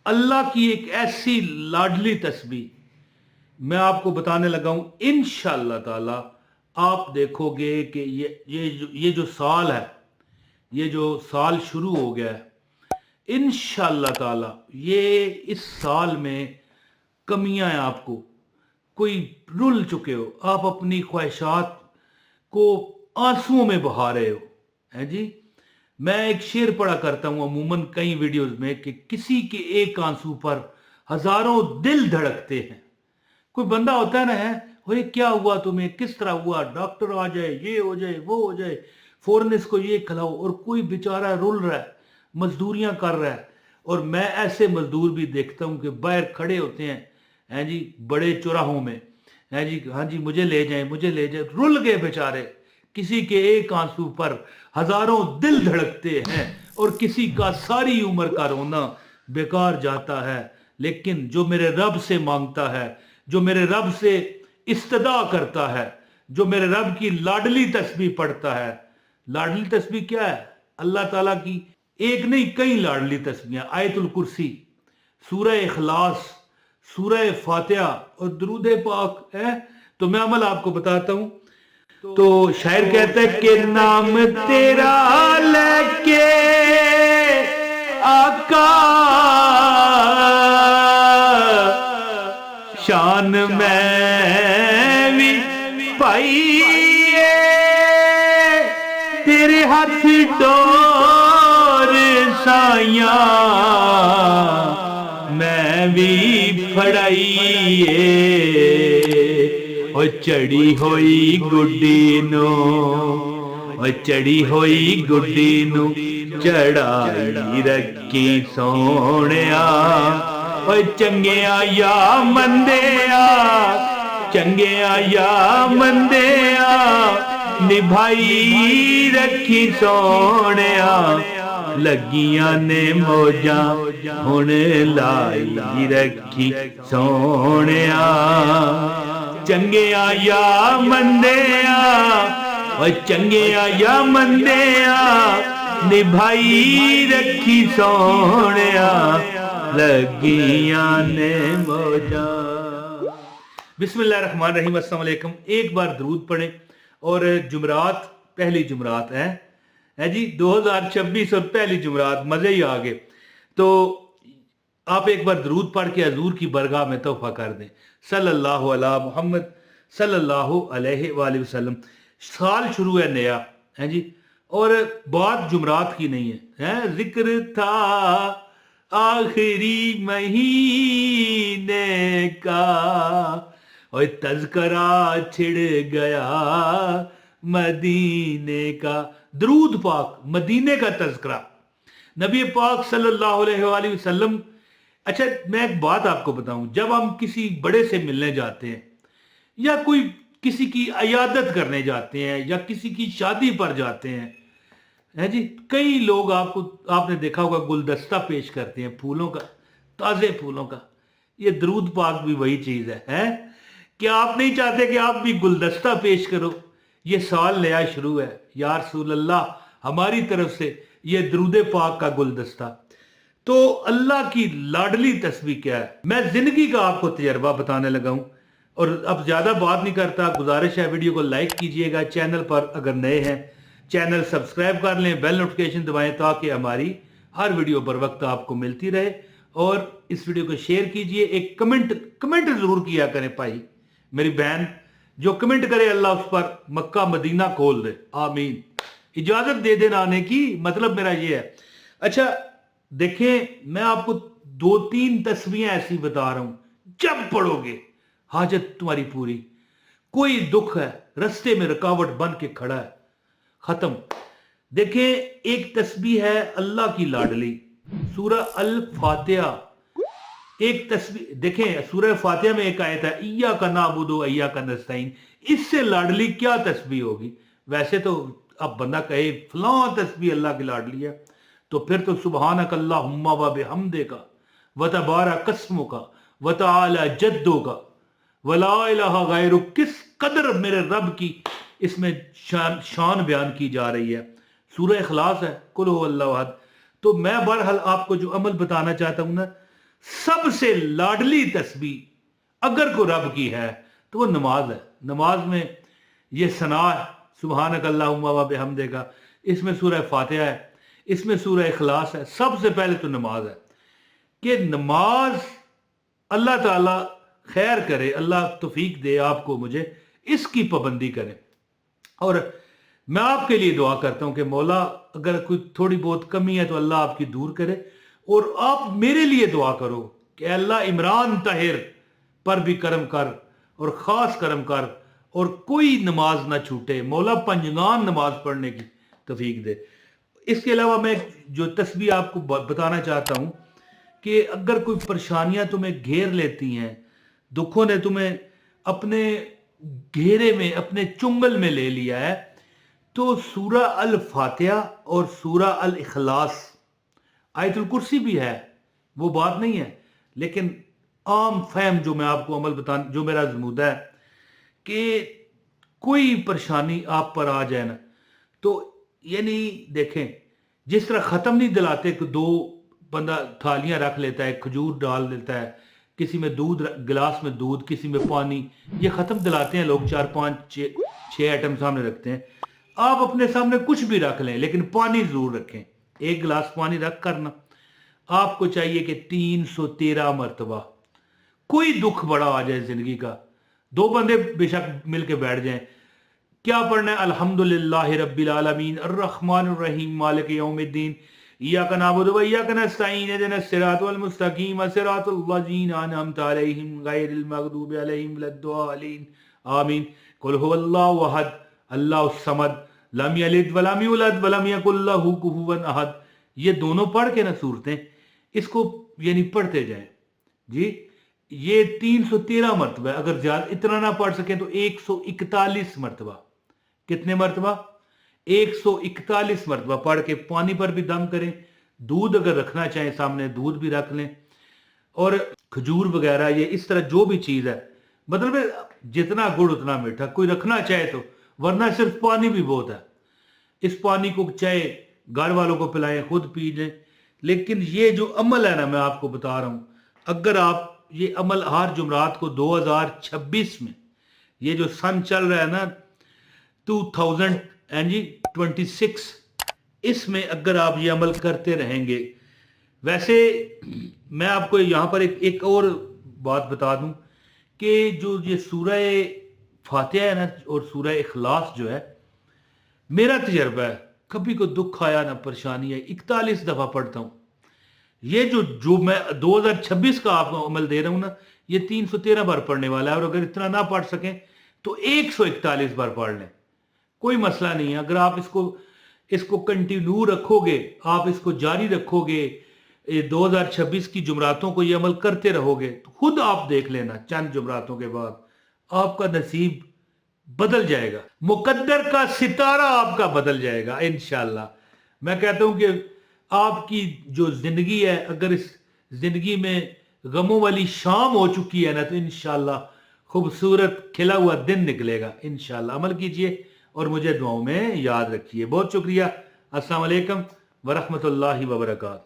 اللہ کی ایک ایسی لاڈلی تسبیح میں آپ کو بتانے لگا ہوں، انشاءاللہ تعالی آپ دیکھو گے کہ یہ جو سال ہے، یہ جو سال شروع ہو گیا ہے، انشاءاللہ تعالی یہ اس سال میں کمیاں ہیں آپ کو، کوئی رل چکے ہو، آپ اپنی خواہشات کو آنسوؤں میں بہا رہے ہو، ہیں جی۔ میں ایک شعر پڑھا کرتا ہوں عموماً کئی ویڈیوز میں کہ کسی کے ایک آنسو پر ہزاروں دل دھڑکتے ہیں۔ کوئی بندہ ہوتا ہے نا، ہے یہ کیا ہوا تمہیں، کس طرح ہوا، ڈاکٹر آ جائے، یہ ہو جائے، وہ ہو جائے، فوراً اس کو یہ کھلاؤ، اور کوئی بیچارہ رول رہا ہے، مزدوریاں کر رہا ہے۔ اور میں ایسے مزدور بھی دیکھتا ہوں کہ باہر کھڑے ہوتے ہیں جی بڑے چوراہوں میں، ہیں جی، ہاں جی مجھے لے جائیں، مجھے لے جائیں، رول گئے بیچارے، کسی کے ایک آنسو پر ہزاروں دل دھڑکتے ہیں، اور کسی کا ساری عمر کا رونا بیکار جاتا ہے۔ لیکن جو میرے رب سے مانگتا ہے، جو میرے رب سے استدا کرتا ہے، جو میرے رب کی لاڈلی تسبیح پڑھتا ہے۔ لاڈلی تسبیح کیا ہے؟ اللہ تعالیٰ کی ایک نہیں کئی لاڈلی تسبیحیں، آیت الکرسی، سورہ اخلاص، سورہ فاتحہ اور درود پاک ہے۔ تو میں عمل آپ کو بتاتا ہوں۔ تو شاعر کہتا ہے کہ نام تیرا لے کے آقا شان میں بھی پائیے، تیرے ہاتھ ڈور سائیاں میں بھی پھڑائیے، او چڑی ہوئی گڈی نو، او چڑی ہوئی گڈی نو چڑھائی رکھی سونیا، او چنگیا یا مندیا، چنگیا یا مندیا نبھائی رکھی سونیا، لگیاں نے موجاں ہن لائی رکھی سونیا، چنگیا یا مندیا، او چنگیا یا مندیا نبھائی رکھی سونیا، لگیاں نے موجاں۔ بسم اللہ الرحمن الرحیم۔ السلام علیکم۔ ایک بار درود پڑھیں، اور جمعرات پہلی جمعرات ہے جی 2026 اور پہلی جمعرات مزے ہی آگے۔ تو آپ ایک بار درود پڑھ کے حضور کی برگاہ میں تحفہ کر دیں، صلی اللہ علیہ محمد صلی اللہ علیہ وآلہ وسلم۔ سال شروع ہے نیا، ہے جی، اور بات جمعرات کی نہیں ہے، ذکر تھا آخری مہینے کا، اور تذکرہ چھڑ گیا مدینے کا۔ درود پاک، مدینے کا تذکرہ، نبی پاک صلی اللہ علیہ وآلہ وسلم۔ اچھا میں ایک بات آپ کو بتاؤں، جب ہم کسی بڑے سے ملنے جاتے ہیں، یا کوئی کسی کی عیادت کرنے جاتے ہیں، یا کسی کی شادی پر جاتے ہیں، ہے جی، کئی لوگ آپ نے دیکھا ہوگا گلدستہ پیش کرتے ہیں پھولوں کا، تازے پھولوں کا۔ یہ درود پاک بھی وہی چیز ہے کہ آپ نہیں چاہتے کہ آپ بھی گلدستہ پیش کرو؟ یہ سال نیا شروع ہے، یا رسول اللہ ہماری طرف سے یہ درود پاک کا گلدستہ۔ تو اللہ کی لاڈلی تسبیح کیا ہے، میں زندگی کا آپ کو تجربہ بتانے لگا ہوں، اور اب زیادہ بات نہیں کرتا، گزارش ہے ویڈیو کو لائک کیجئے گا، چینل پر اگر نئے ہیں چینل سبسکرائب کر لیں، بیل نوٹیفیکیشن دبائیں تاکہ ہماری ہر ویڈیو پر وقت آپ کو ملتی رہے، اور اس ویڈیو کو شیئر کیجئے۔ ایک کمنٹ ضرور کیا کریں بھائی، میری بہن، جو کمنٹ کرے اللہ اس پر مکہ مدینہ کھول دے، آمین۔ اجازت دے دینا آنے کی، مطلب میرا یہ ہے۔ اچھا دیکھیں، میں آپ کو 2-3 تسبیحیں ایسی بتا رہا ہوں، جب پڑھو گے حاجت تمہاری پوری۔ کوئی دکھ ہے رستے میں رکاوٹ بن کے کھڑا ہے، ختم۔ دیکھیں ایک تسبیح ہے اللہ کی لاڈلی، سورہ الفاتحہ۔ ایک تسبیح دیکھیں، سورہ فاتحہ میں ایک آیت ہے ایاک نعبد و ایاک نستعین، اس سے لاڈلی کیا تسبیح ہوگی؟ ویسے تو اب بندہ کہے فلاں تسبیح اللہ کی لاڈلی ہے، تو پھر تو سبحانک اللہم و بحمدک و تبارک اسمک و تعالی جدک ولا الہ غیرک، کس قدر میرے رب کی اس میں شان بیان کی جا رہی ہے۔ سورہ اخلاص ہے، قل هو اللہ احد۔ تو میں بہرحال آپ کو جو عمل بتانا چاہتا ہوں نا، سب سے لاڈلی تسبیح اگر کوئی رب کی ہے تو وہ نماز ہے. نماز میں یہ ثنا ہے، سبحانک اللہم و بحمدک، اس میں سورہ فاتحہ ہے، اس میں سورہ اخلاص ہے. سب سے پہلے تو نماز ہے کہ نماز اللہ تعالی خیر کرے، اللہ توفیق دے آپ کو مجھے اس کی پابندی کرے. اور میں آپ کے لیے دعا کرتا ہوں کہ مولا اگر کوئی تھوڑی بہت کمی ہے تو اللہ آپ کی دور کرے، اور آپ میرے لیے دعا کرو کہ اللہ عمران طاہر پر بھی کرم کر اور خاص کرم کر، اور کوئی نماز نہ چھوٹے، مولا پنجگان نماز پڑھنے کی توفیق دے. اس کے علاوہ میں جو تسبیح آپ کو بتانا چاہتا ہوں کہ اگر کوئی پریشانیاں تمہیں گھیر لیتی ہیں، دکھوں نے تمہیں اپنے گھیرے میں، اپنے چنگل میں لے لیا ہے، تو سورہ الفاتحہ اور سورہ الاخلاص، آیت الکرسی بھی ہے، وہ بات نہیں ہے، لیکن عام فہم جو میں آپ کو عمل جو میرا زمودہ ہے کہ کوئی پریشانی آپ پر آ جائے نا، تو یعنی دیکھیں جس طرح ختم نہیں دلاتے کہ دو بندہ تھالیاں رکھ لیتا ہے، کھجور ڈال دیتا ہے، کسی میں دودھ، گلاس میں دودھ، کسی میں پانی، یہ ختم دلاتے ہیں لوگ، 4 5 6 آئٹم سامنے رکھتے ہیں. آپ اپنے سامنے کچھ بھی رکھ لیں لیکن پانی ضرور رکھیں. ایک گلاس پانی رکھ کرنا آپ کو چاہیے کہ 313 مرتبہ، کوئی دکھ بڑا آ جائے زندگی کا، 2 بندے بے شک مل کے بیٹھ جائیں، کیا پڑھنا ہے؟ الحمدللہ رب العالمین الرحمن الرحیم مالک یوم الدین ایاک نعبد و ایاک نستعین اہدنا الصراط المستقیم صراط الذین انعمت علیہم غیر المغضوب علیہم ولا الضالین آمین. قل هو اللہ احد اللہ الصمد لم یلد ولم یولد ولم یکن لہ کفوا احد. یہ دونوں پڑھ کے نا صورتیں، اس کو یعنی پڑھتے جائیں جی. یہ 313 مرتبہ، اگر زیادہ اتنا نہ پڑھ سکیں تو 141 مرتبہ. کتنے مرتبہ؟ 141 مرتبہ پڑھ کے پانی پر بھی دم کریں. دودھ اگر رکھنا چاہیں سامنے دودھ بھی رکھ لیں، اور کھجور وغیرہ، یہ اس طرح جو بھی چیز ہے، مطلب جتنا گڑ اتنا میٹھا کوئی رکھنا چاہے تو، ورنہ صرف پانی بھی بہت ہے. اس پانی کو چاہے گھر والوں کو پلائیں، خود پی لیں. لیکن یہ جو عمل ہے نا میں آپ کو بتا رہا ہوں، اگر آپ یہ عمل ہر جمعرات کو 2026 میں، یہ جو سن چل رہا ہے نا 2026، اس میں اگر آپ یہ عمل کرتے رہیں گے. ویسے میں آپ کو یہاں پر ایک اور بات بتا دوں کہ جو یہ سورہ فاتحہ ہے نا اور سورہ اخلاص جو ہے، میرا تجربہ ہے کبھی کوئی دکھ آیا نہ پریشانی آئی 41 دفعہ پڑھتا ہوں. یہ جو میں 2026 کا آپ کو عمل دے رہا ہوں نا، یہ 313 بار پڑھنے والا ہے، اور اگر اتنا نہ پڑھ سکیں تو 141 بار پڑھ لیں، کوئی مسئلہ نہیں ہے. اگر آپ اس کو کنٹینیو رکھو گے، آپ اس کو جاری رکھو گے، 2026 کی جمعراتوں کو یہ عمل کرتے رہو گے، تو خود آپ دیکھ لینا چند جمعراتوں کے بعد آپ کا نصیب بدل جائے گا، مقدر کا ستارہ آپ کا بدل جائے گا انشاءاللہ. میں کہتا ہوں کہ آپ کی جو زندگی ہے، اگر اس زندگی میں غموں والی شام ہو چکی ہے نا، تو انشاءاللہ خوبصورت کھلا ہوا دن نکلے گا انشاءاللہ. عمل کیجئے اور مجھے دعاؤں میں یاد رکھیے. بہت شکریہ. السلام علیکم ورحمۃ اللہ وبرکاتہ.